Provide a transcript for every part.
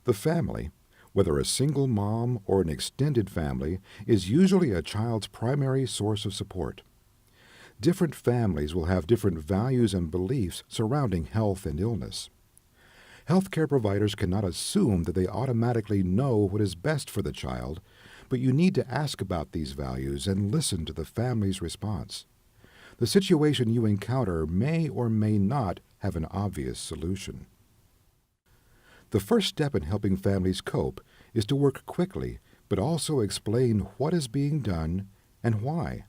The family, whether a single mom or an extended family, is usually a child's primary source of support. Different families will have different values and beliefs surrounding health and illness. Healthcare providers cannot assume that they automatically know what is best for the child, but you need to ask about these values and listen to the family's response. The situation you encounter may or may not have an obvious solution. The first step in helping families cope is to work quickly, but also explain what is being done and why.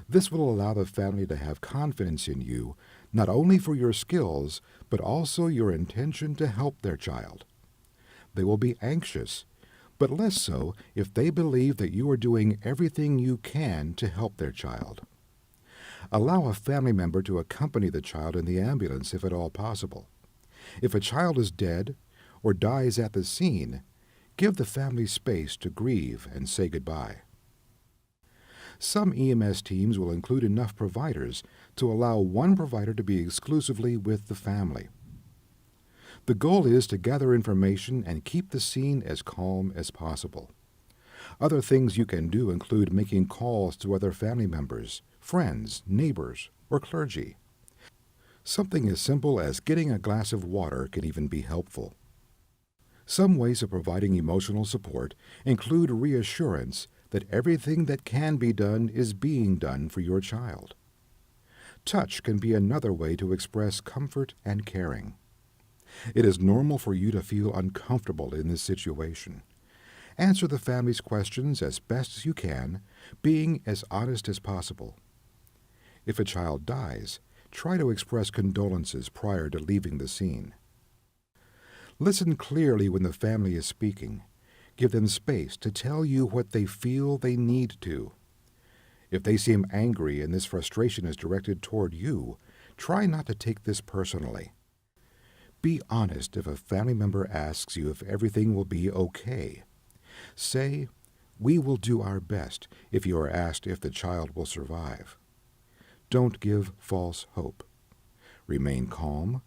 This will allow the family to have confidence in you, not only for your skills, but also your intention to help their child. They will be anxious, but less so if they believe that you are doing everything you can to help their child. Allow a family member to accompany the child in the ambulance if at all possible. If a child is dead or dies at the scene, give the family space to grieve and say goodbye. Some EMS teams will include enough providers to allow one provider to be exclusively with the family. The goal is to gather information and keep the scene as calm as possible. Other things you can do include making calls to other family members, friends, neighbors, or clergy. Something as simple as getting a glass of water can even be helpful. Some ways of providing emotional support include reassurance that everything that can be done is being done for your child. Touch can be another way to express comfort and caring. It is normal for you to feel uncomfortable in this situation. Answer the family's questions as best as you can, being as honest as possible. If a child dies, try to express condolences prior to leaving the scene. Listen clearly when the family is speaking. Give them space to tell you what they feel they need to. If they seem angry and this frustration is directed toward you, try not to take this personally. Be honest if a family member asks you if everything will be okay. Say, "We will do our best," if you are asked if the child will survive. Don't give false hope. Remain calm,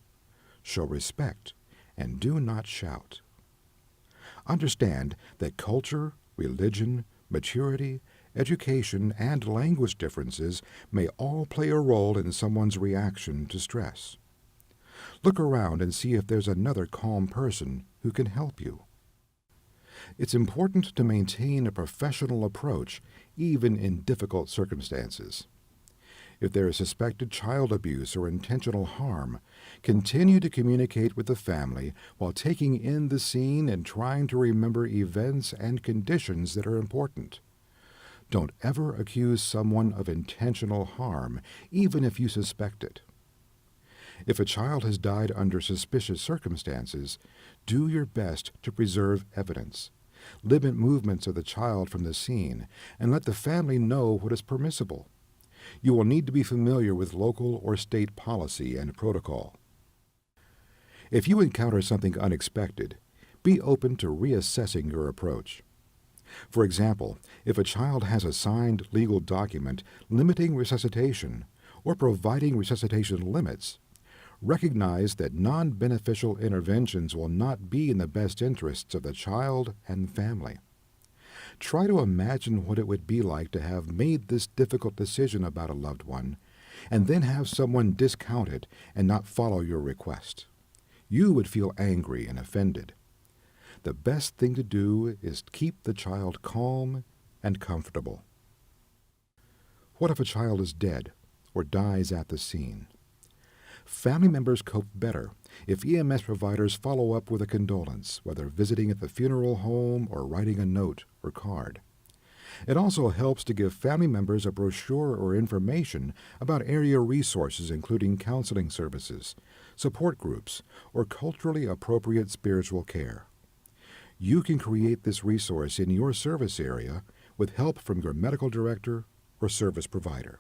show respect, and do not shout. Understand that culture, religion, maturity, education, and language differences may all play a role in someone's reaction to stress. Look around and see if there's another calm person who can help you. It's important to maintain a professional approach even in difficult circumstances. If there is suspected child abuse or intentional harm, continue to communicate with the family while taking in the scene and trying to remember events and conditions that are important. Don't ever accuse someone of intentional harm, even if you suspect it. If a child has died under suspicious circumstances, do your best to preserve evidence. Limit movements of the child from the scene and let the family know what is permissible. You will need to be familiar with local or state policy and protocol. If you encounter something unexpected, be open to reassessing your approach. For example, if a child has a signed legal document limiting resuscitation or providing resuscitation limits, recognize that non-beneficial interventions will not be in the best interests of the child and family. Try to imagine what it would be like to have made this difficult decision about a loved one, and then have someone discount it and not follow your request. You would feel angry and offended. The best thing to do is keep the child calm and comfortable. What if a child is dead or dies at the scene? Family members cope better if EMS providers follow up with a condolence, whether visiting at the funeral home or writing a note or card. It also helps to give family members a brochure or information about area resources, including counseling services, support groups, or culturally appropriate spiritual care. You can create this resource in your service area with help from your medical director or service provider.